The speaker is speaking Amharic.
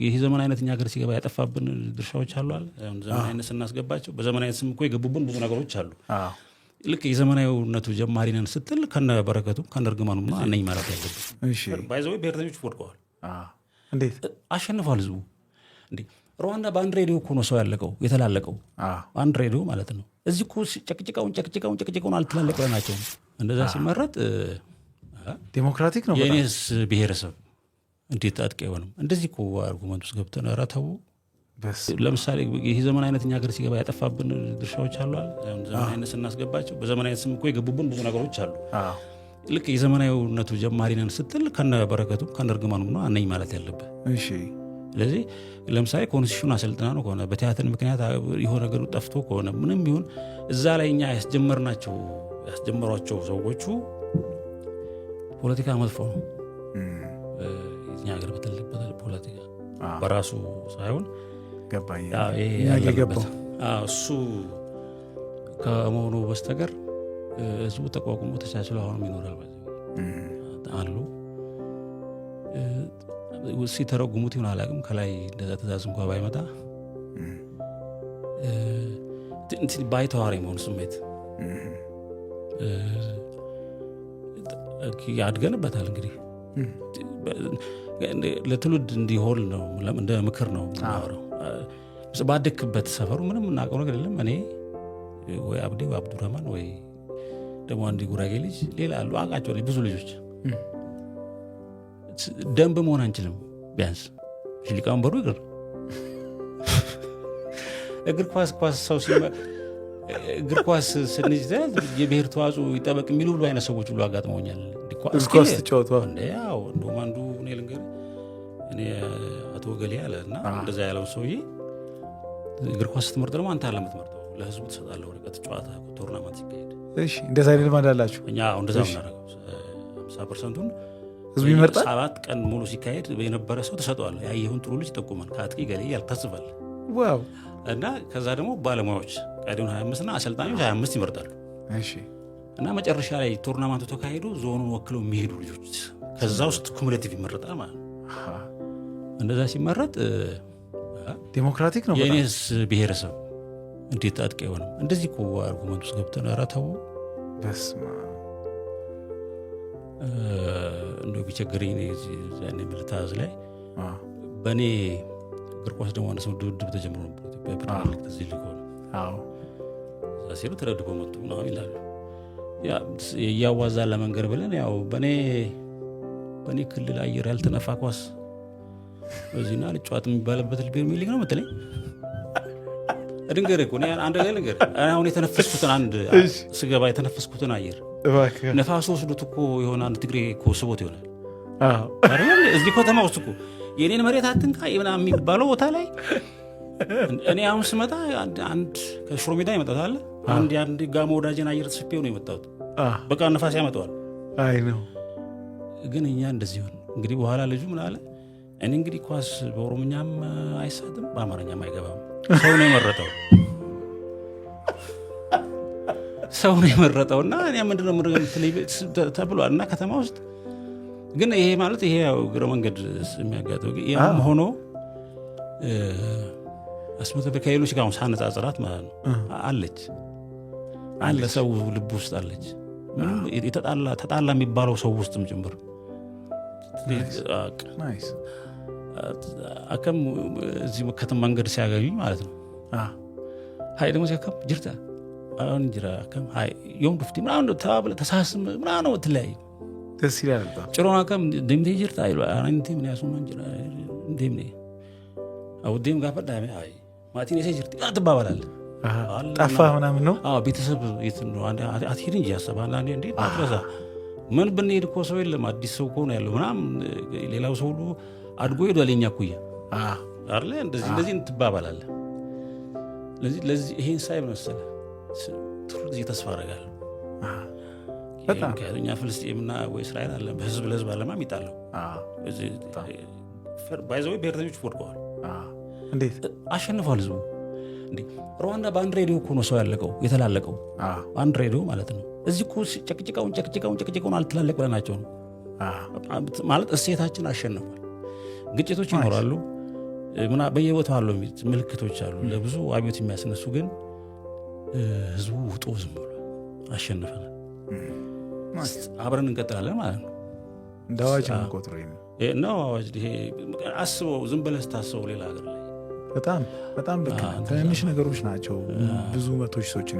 ይሄ ዘመን አይነተኛ ሀገር ሲገባ ያጠፋብን ድርሻዎች አሉ አይደል? ዘመን አይነት ስናስገባቸው በዘመን አይነት ስም እኮ የገቡብን ብዙ ነገሮች አሉ። ልክ የዘመናዊነቱ ጀማሪ ነን ስትል ከነ በረከቱ ከነ እርግማኑም ነው አነኝ ማለት ያለብን። እሺ ባይዘው ብሔርተኞች ወድቀዋል። እንዴት አሸንፏል ህዝቡ? እንዴ ሩዋንዳ በአንድ ሬዲዮ እኮ ነው ሰው ያለቀው የተላለቀው። አንድ ሬዲዮ ማለት ነው። እዚህ እኮ ጨቅጭቃውን አልተላለቀ ናቸው። እንደዛ ሲመረጥ ዲሞክራቲክ ነው። የኔስ ብሔረሰብ እንዴት አጥቂ አይሆንም? እንደዚህ እኮ አርጉመንት ውስጥ ገብተን ኧረ ተው። ለምሳሌ ይሄ ዘመን አይነተኛ ሀገር ሲገባ ያጠፋብን ድርሻዎች አሉ አይደል? ዘመን አይነት ስናስገባቸው በዘመን አይነት ስም እኮ የገቡብን ብዙ ነገሮች አሉ። ልክ የዘመናዊነቱ ጀማሪ ነን ስትል ከነ በረከቱ ከነ እርግማኑም ነው አነኝ ማለት ያለብህ። እሺ ስለዚህ ለምሳሌ ኮንስቲቱሽን አሰልጥና ነው ከሆነ በቲያትር ምክንያት የሆነ ነገሩ ጠፍቶ ከሆነ ምንም ይሁን እዛ ላይ እኛ ያስጀመሯቸው ሰዎቹ ፖለቲካ መጥፎ ነው። እኛ ሀገር በተለበት ፖለቲካ በራሱ ሳይሆን ገባኝ ያለበት እሱ ከመሆኑ በስተቀር ህዝቡ ተቋቁሞ ተቻችሎ አሁንም ይኖራል አሉ። ሲተረጉሙት ይሆን አላውቅም። ከላይ እንደዛ ትእዛዝ እንኳ ባይመጣ ባይተዋር የመሆኑ ስሜት ያድገንበታል። እንግዲህ ለትውልድ እንዲሆን ነው፣ እንደ ምክር ነው የምናወራው። ባደክበት ሰፈሩ ምንም እናውቀው ነገር የለም። እኔ ወይ አብዴ ወይ አብዱረህማን ወይ ደግሞ አንድ ጉራጌ ልጅ ሌላ አሉ አውቃቸው ብዙ ልጆች ደንብ መሆን አንችልም። ቢያንስ ሊቀመንበሩ ይቅር እግር ኳስ ሰው እግር ኳስ ስንጅ የብሔር ተዋጽኦ ይጠበቅ የሚሉ ሁሉ አይነት ሰዎች ሁሉ አጋጥመውኛል። ኳስ ተጫወቷ ያው እንደውም አንዱ እኔ ልንገር እኔ አቶ ገሌ አለ እና እንደዛ ያለው ሰውዬ እግር ኳስ ስትመርጥ ደግሞ አንተ አለ የምትመርጠው ለህዝቡ ትሰጣለህ ወረቀት ጨዋታ ቶርናመንት ሲካሄድ። እሺ እንደዛ አይደል ማዳላችሁ? እኛ እንደዛ እናደርገው 50%ን ህዝቡ ይመርጣል። 7 ቀን ሙሉ ሲካሄድ የነበረ ሰው ተሰጠዋል። ያየሁን ጥሩ ልጅ ይጠቁማል። ከአጥቂ ገሌ ያልታስባል። ዋው እና ከዛ ደግሞ ባለሙያዎች ቀዲውን 25 እና አሰልጣኞች 25 ይመርጣሉ። እሺ እና መጨረሻ ላይ ቶርናመንቱ ተካሄዱ ዞኑን ወክለው የሚሄዱ ልጆች ከዛ ውስጥ ኩሙሌቲቭ ይመረጣል ማለት ነው። እንደዛ ሲመረጥ ዲሞክራቲክ ነው። የኔስ ብሔረሰብ እንዴት አጥቂ አይሆንም? እንደዚህ እኮ አርጉመንት ውስጥ ገብተን ኧረ ተው። በስመ እንደው ቢቸግረኝ ዛኔ ምልታዝ ላይ በእኔ እግር ኳስ ደግሞ አንድ ሰው ድብድብ ተጀምሮ ነበር ኢትዮጵያ ፕሪሚየር ሊግ ተዚህ ሊግ ሆነ። እዛ ሲሉ ተደድበው መጡ ነው ይላሉ። እያዋዛ ለመንገር ብለን ያው በእኔ ክልል አየር ያልተነፋ ኳስ በዚህና ልጫዋት የሚባልበት ፕሪሚየር ሊግ ነው መሰለኝ። ድንገር እኮ አንድ ላይ ነገር አሁን የተነፈስኩትን አንድ ስገባ የተነፈስኩትን አየር ነፋሱ ወስዶት እኮ የሆነ አንድ ትግሬ እኮ ስቦት ይሆናል። እዚህ ከተማ ውስጥ እኮ የኔን መሬት አትንካ ምናምን የሚባለው ቦታ ላይ እኔ አሁን ስመጣ አንድ ከሽሮ ሜዳ ይመጣት አለ አንድ ጋሞ ወዳጄን አየር ተስፌው ነው የመጣሁት። በቃ ነፋስ ያመጣዋል። አይ ነው ግን እኛ እንደዚህ ሆን እንግዲህ በኋላ ልጁ ምን አለ እኔ እንግዲህ ኳስ በኦሮምኛም አይሳትም በአማርኛም አይገባም። ሰው ነው የመረጠው እና እኔ ምንድነው ተብሏል። እና ከተማ ውስጥ ግን ይሄ ማለት ይሄ ያው እግረ መንገድ የሚያጋጥመው ያም ሆኖ አስመተበ ከሌሎች ጋር ሳነጻጽራት ማለት ነው አለ ሰው ልብ ውስጥ አለች። ምንም ተጣላ የሚባለው ሰው ውስጥም ጭምር አከም እዚህ ከተማ መንገድ ሲያገኙ ማለት ነው ሀይ ደግሞ ሲያከም ጅርታ አሁን ጅራ አከም ሀይ ዮም ዱፍቲ ምናምን ተባብለ ተሳስም ምናምን ነው ትለያይ ደስ ይላል። ጭሮና አከም ደምቴ ጅርታ አይሉ አራንቲ ምን ያሱማ ጅራ ደምኔ አውዴም ጋር ፈዳሜ አይ ማቲኔ ጅርታ ተባባላል ጠፋ ምናምን ነው። ቤተሰብ የት ነው አትሄድ እንጂ ያሰባል አንዴ እንዴ አትረሳ ምን ብንሄድ እኮ ሰው የለም አዲስ ሰው እኮ ነው ያለው ምናምን ሌላው ሰው ሁሉ አድጎ ሄዷል። የኛ እኩያ አይደለ እንደዚህ እንትባባላለህ። ለዚህ ይሄን ሳይ መሰለህ ጥሩ ጊዜ ተስፋ አደርጋለሁ። በጣም ከኛ ፍልስጤምና ወይ እስራኤል አለ በህዝብ ለህዝብ አለማ የሚጣለው ባይዘው ብሔርተኞች ወድቀዋል። እንዴት አሸንፏል ህዝቡ? እንዴ ሩዋንዳ በአንድ ሬዲዮ እኮ ነው ሰው ያለቀው የተላለቀው። አንድ ሬዲዮ ማለት ነው። እዚህ እኮ ጨቅጭቃውን አልተላለቅ ብለናቸው ነው ማለት እሴታችን አሸንፏል። ግጭቶች ይኖራሉ። በየቦታው አሉ ምልክቶች አሉ ለብዙ አብዮት የሚያስነሱ ግን ህዝቡ ውጦ ዝም ብሎ አሸነፈናል። አብረን እንቀጥላለን ማለት ነው። እንደ አዋጅ ነው ቆጥሮ ነው አዋጅ። ይሄ አስበው ዝም ብለህ ስታስበው ሌላ ሀገር ላይ በጣም በጣም ልክ ትንንሽ ነገሮች ናቸው ብዙ መቶች ሰዎችን